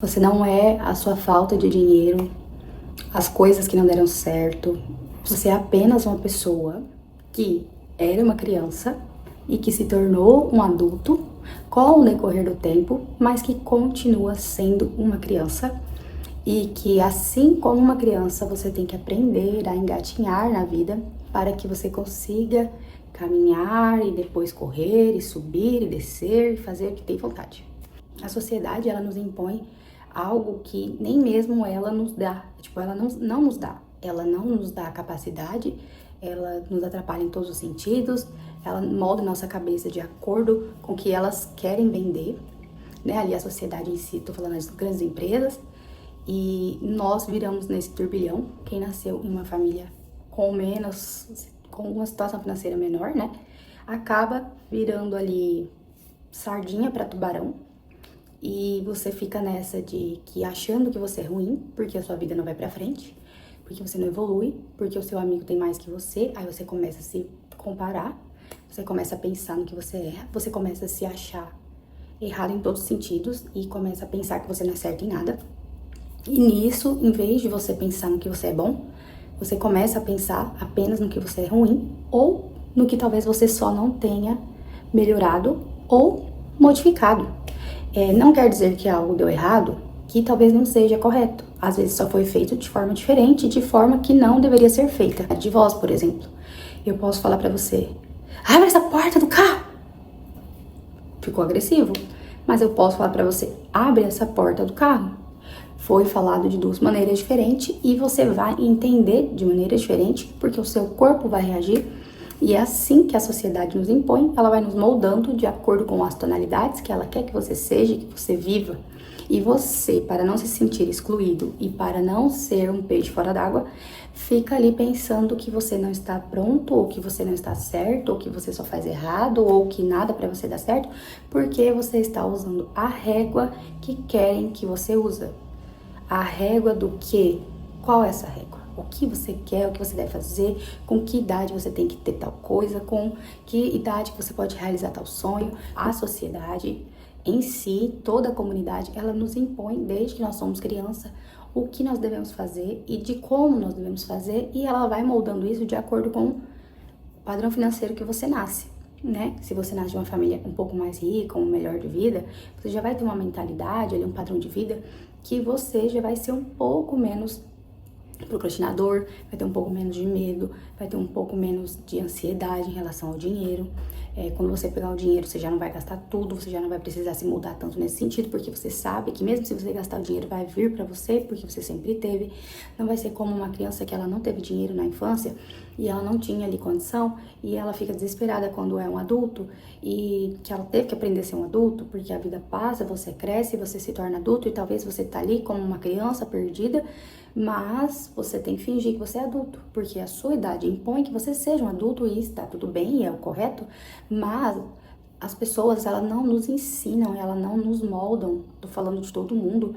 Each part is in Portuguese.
Você não é a sua falta de dinheiro, as coisas que não deram certo. Você é apenas uma pessoa que era uma criança e que se tornou um adulto com o decorrer do tempo, mas que continua sendo uma criança e que, assim como uma criança, você tem que aprender a engatinhar na vida para que você consiga caminhar e depois correr e subir e descer e fazer o que tem vontade. A sociedade, ela nos impõe algo que nem mesmo ela nos dá. Tipo, ela não nos dá. Ela não nos dá a capacidade, ela nos atrapalha em todos os sentidos, ela molda nossa cabeça de acordo com o que elas querem vender, né? Ali a sociedade em si, tô falando das grandes empresas, e nós viramos nesse turbilhão. Quem nasceu em uma família com uma situação financeira menor, né? Acaba virando ali sardinha para tubarão. E você fica nessa de que achando que você é ruim, porque a sua vida não vai pra frente, porque você não evolui, porque o seu amigo tem mais que você, aí você começa a se comparar, você começa a pensar no que você erra, você começa a se achar errado em todos os sentidos e começa a pensar que você não é certo em nada. E nisso, em vez de você pensar no que você é bom, você começa a pensar apenas no que você é ruim ou no que talvez você só não tenha melhorado ou modificado. Não quer dizer que algo deu errado, que talvez não seja correto. Às vezes só foi feito de forma diferente, de forma que não deveria ser feita. De voz, por exemplo. Eu posso falar pra você, abre essa porta do carro. Ficou agressivo. Mas eu posso falar pra você, abre essa porta do carro. Foi falado de duas maneiras diferentes e você vai entender de maneira diferente, porque o seu corpo vai reagir. E é assim que a sociedade nos impõe, ela vai nos moldando de acordo com as tonalidades que ela quer que você seja, que você viva. E você, para não se sentir excluído e para não ser um peixe fora d'água, fica ali pensando que você não está pronto, ou que você não está certo, ou que você só faz errado, ou que nada para você dar certo, porque você está usando a régua que querem que você use. A régua do quê? Qual é essa régua? O que você quer, o que você deve fazer, com que idade você tem que ter tal coisa, com que idade você pode realizar tal sonho. A sociedade em si, toda a comunidade, ela nos impõe, desde que nós somos criança, o que nós devemos fazer e de como nós devemos fazer, e ela vai moldando isso de acordo com o padrão financeiro que você nasce, né? Se você nasce de uma família um pouco mais rica, um melhor de vida, você já vai ter uma mentalidade, ali, um padrão de vida, que você já vai ser um pouco menos procrastinador, vai ter um pouco menos de medo, vai ter um pouco menos de ansiedade em relação ao dinheiro. Quando você pegar o dinheiro, você já não vai gastar tudo, você já não vai precisar se mudar tanto nesse sentido, porque você sabe que mesmo se você gastar o dinheiro, vai vir pra você, porque você sempre teve. Não vai ser como uma criança que ela não teve dinheiro na infância e ela não tinha ali condição e ela fica desesperada quando é um adulto e que ela teve que aprender a ser um adulto, porque a vida passa, você cresce, você se torna adulto e talvez você tá ali como uma criança perdida, mas você tem que fingir que você é adulto, porque a sua idade impõe que você seja um adulto e está tudo bem, é o correto, mas as pessoas, elas não nos ensinam, elas não nos moldam, tô falando de todo mundo,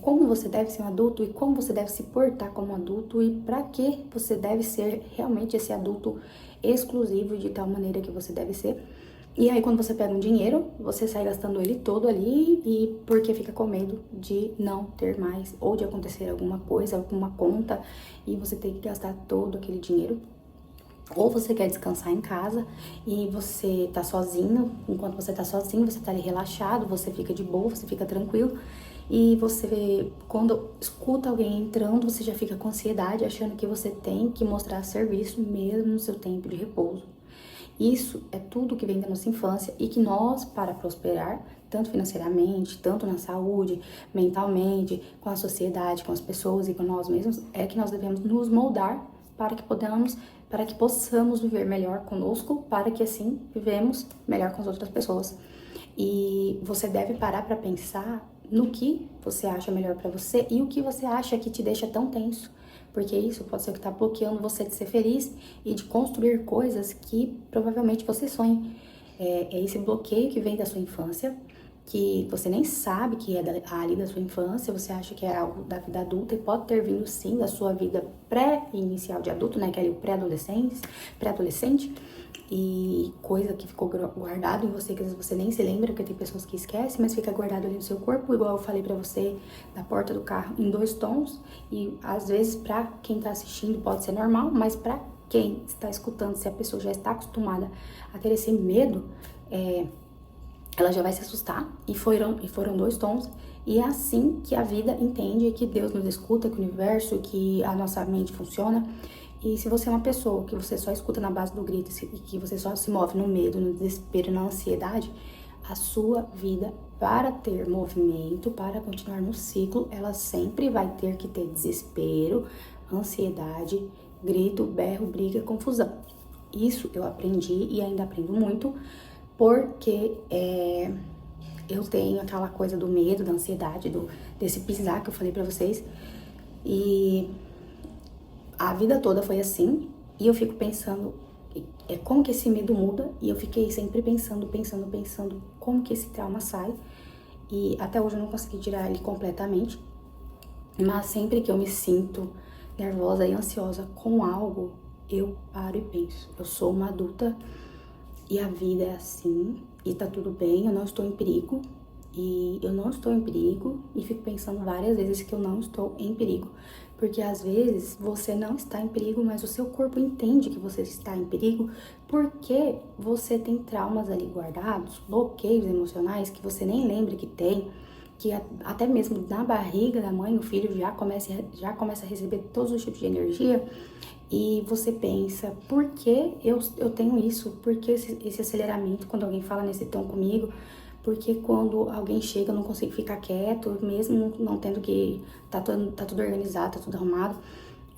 como você deve ser um adulto e como você deve se portar como adulto e para que você deve ser realmente esse adulto exclusivo de tal maneira que você deve ser. E aí, quando você pega um dinheiro, você sai gastando ele todo ali e porque fica com medo de não ter mais ou de acontecer alguma coisa, alguma conta e você tem que gastar todo aquele dinheiro. Ou você quer descansar em casa e você tá sozinho, enquanto você tá sozinho, você tá ali relaxado, você fica de boa, você fica tranquilo. E você, quando escuta alguém entrando, você já fica com ansiedade, achando que você tem que mostrar serviço mesmo no seu tempo de repouso. Isso é tudo que vem da nossa infância e que nós, para prosperar, tanto financeiramente, tanto na saúde, mentalmente, com a sociedade, com as pessoas e com nós mesmos, é que nós devemos nos moldar para que possamos viver melhor conosco, para que assim vivemos melhor com as outras pessoas. E você deve parar para pensar no que você acha melhor para você e o que você acha que te deixa tão tenso. Porque isso pode ser o que está bloqueando você de ser feliz e de construir coisas que provavelmente você sonha. É esse bloqueio que vem da sua infância que você nem sabe que é ali da sua infância, você acha que é algo da vida adulta e pode ter vindo sim da sua vida pré-inicial de adulto, né, que é ali o pré-adolescente, e coisa que ficou guardado em você, que às vezes você nem se lembra, porque tem pessoas que esquecem, mas fica guardado ali no seu corpo, igual eu falei pra você, na porta do carro, em 2 tons, e às vezes pra quem tá assistindo pode ser normal, mas pra quem está escutando, se a pessoa já está acostumada a ter esse medo, ela já vai se assustar, e foram 2 tons, e é assim que a vida entende, que Deus nos escuta, que o universo, que a nossa mente funciona. E se você é uma pessoa que você só escuta na base do grito e que você só se move no medo, no desespero, na ansiedade, a sua vida, para ter movimento, para continuar no ciclo, ela sempre vai ter que ter desespero, ansiedade, grito, berro, briga, confusão. Isso eu aprendi e ainda aprendo muito, porque eu tenho aquela coisa do medo, da ansiedade, desse pisar que eu falei pra vocês. E a vida toda foi assim, e eu fico pensando como que esse medo muda, e eu fiquei sempre pensando como que esse trauma sai, e até hoje eu não consegui tirar ele completamente, mas sempre que eu me sinto nervosa e ansiosa com algo, eu paro e penso, eu sou uma adulta e a vida é assim, e tá tudo bem, eu não estou em perigo, e eu não estou em perigo, e fico pensando várias vezes que eu não estou em perigo, porque às vezes você não está em perigo, mas o seu corpo entende que você está em perigo, porque você tem traumas ali guardados, bloqueios emocionais que você nem lembra que tem, que até mesmo na barriga da mãe, o filho já começa a receber todos os tipos de energia, e você pensa, por que eu tenho isso? Por que esse aceleramento quando alguém fala nesse tom comigo? Porque quando alguém chega eu não consigo ficar quieto, mesmo não tendo que... Tá tudo organizado, tá tudo arrumado.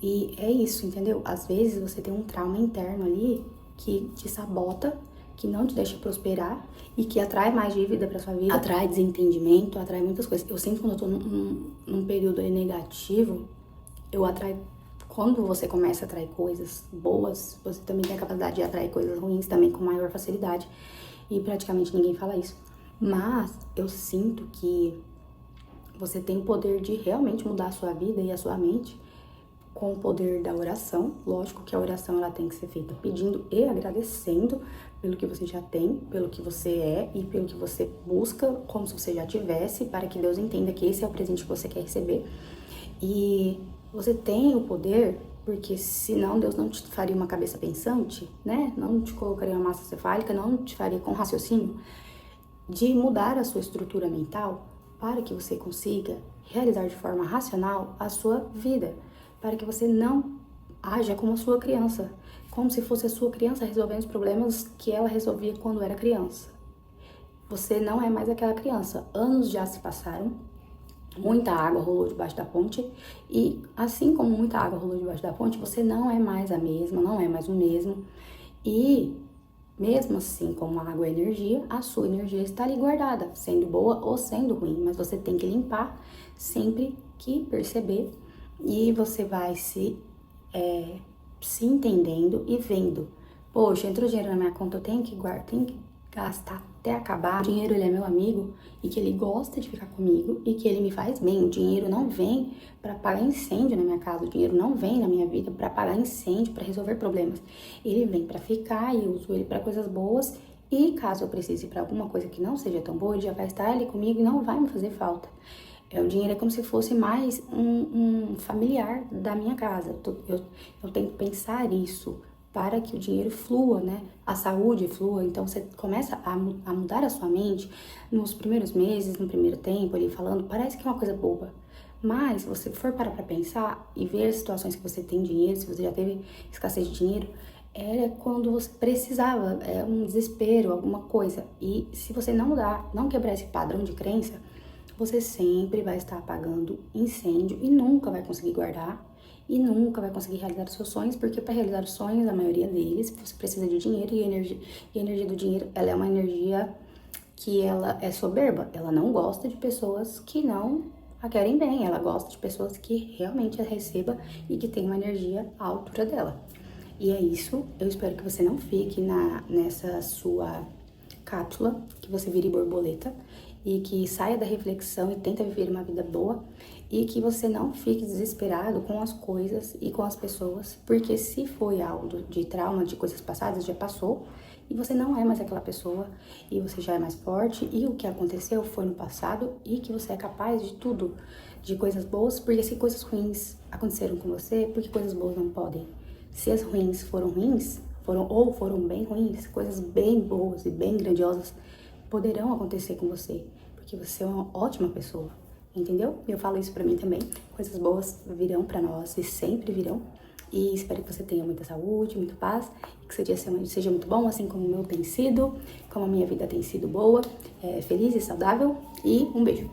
E é isso, entendeu? Às vezes você tem um trauma interno ali que te sabota, que não te deixa prosperar e que atrai mais dívida pra sua vida, atrai desentendimento, atrai muitas coisas. Eu sempre, quando eu tô num período aí negativo, eu atraio... Quando você começa a atrair coisas boas, você também tem a capacidade de atrair coisas ruins também com maior facilidade. E praticamente ninguém fala isso. Mas eu sinto que você tem o poder de realmente mudar a sua vida e a sua mente com o poder da oração. Lógico que a oração ela tem que ser feita pedindo e agradecendo pelo que você já tem, pelo que você é e pelo que você busca, como se você já tivesse, para que Deus entenda que esse é o presente que você quer receber. E você tem o poder, porque senão Deus não te faria uma cabeça pensante, né? Não te colocaria uma massa cefálica, não te faria com raciocínio, de mudar a sua estrutura mental para que você consiga realizar de forma racional a sua vida, para que você não haja como a sua criança, como se fosse a sua criança resolvendo os problemas que ela resolvia quando era criança. Você não é mais aquela criança. Anos já se passaram, muita água rolou debaixo da ponte, e assim como muita água rolou debaixo da ponte, você não é mais a mesma, não é mais o mesmo. E mesmo assim, como a água é energia, a sua energia está ali guardada, sendo boa ou sendo ruim, mas você tem que limpar sempre que perceber, e você vai se entendendo e vendo. Poxa, entrou dinheiro na minha conta, eu tenho que guardar, tenho que gastar até acabar. O dinheiro, ele é meu amigo e que ele gosta de ficar comigo e que ele me faz bem. O dinheiro não vem para apagar incêndio na minha casa, o dinheiro não vem na minha vida para apagar incêndio, para resolver problemas. Ele vem para ficar e eu uso ele para coisas boas, e caso eu precise para alguma coisa que não seja tão boa, ele já vai estar ali comigo e não vai me fazer falta. O dinheiro é como se fosse mais um familiar da minha casa. Eu tenho que pensar isso para que o dinheiro flua, né? A saúde flua. Então você começa a mudar a sua mente nos primeiros meses, no primeiro tempo, ali falando, parece que é uma coisa boba. Mas se você for parar pra pensar e ver as situações que você tem dinheiro, se você já teve escassez de dinheiro, era quando você precisava, é um desespero, alguma coisa. E se você não mudar, não quebrar esse padrão de crença, você sempre vai estar apagando incêndio e nunca vai conseguir guardar e nunca vai conseguir realizar os seus sonhos, porque para realizar os sonhos, a maioria deles, você precisa de dinheiro, e a energia do dinheiro, ela é uma energia que ela é soberba, ela não gosta de pessoas que não a querem bem, ela gosta de pessoas que realmente a receba e que tem uma energia à altura dela. E é isso, eu espero que você não fique nessa sua cápsula, que você vire borboleta, e que saia da reflexão e tenta viver uma vida boa e que você não fique desesperado com as coisas e com as pessoas, porque se foi algo de trauma, de coisas passadas, já passou e você não é mais aquela pessoa e você já é mais forte e o que aconteceu foi no passado e que você é capaz de tudo, de coisas boas, porque se coisas ruins aconteceram com você, porque coisas boas não podem. Se as ruins, foram bem ruins, coisas bem boas e bem grandiosas poderão acontecer com você, porque você é uma ótima pessoa, entendeu? Eu falo isso pra mim também. Coisas boas virão pra nós e sempre virão. E espero que você tenha muita saúde, muita paz, que seu dia seja muito bom, assim como o meu tem sido, como a minha vida tem sido boa, feliz e saudável. E um beijo.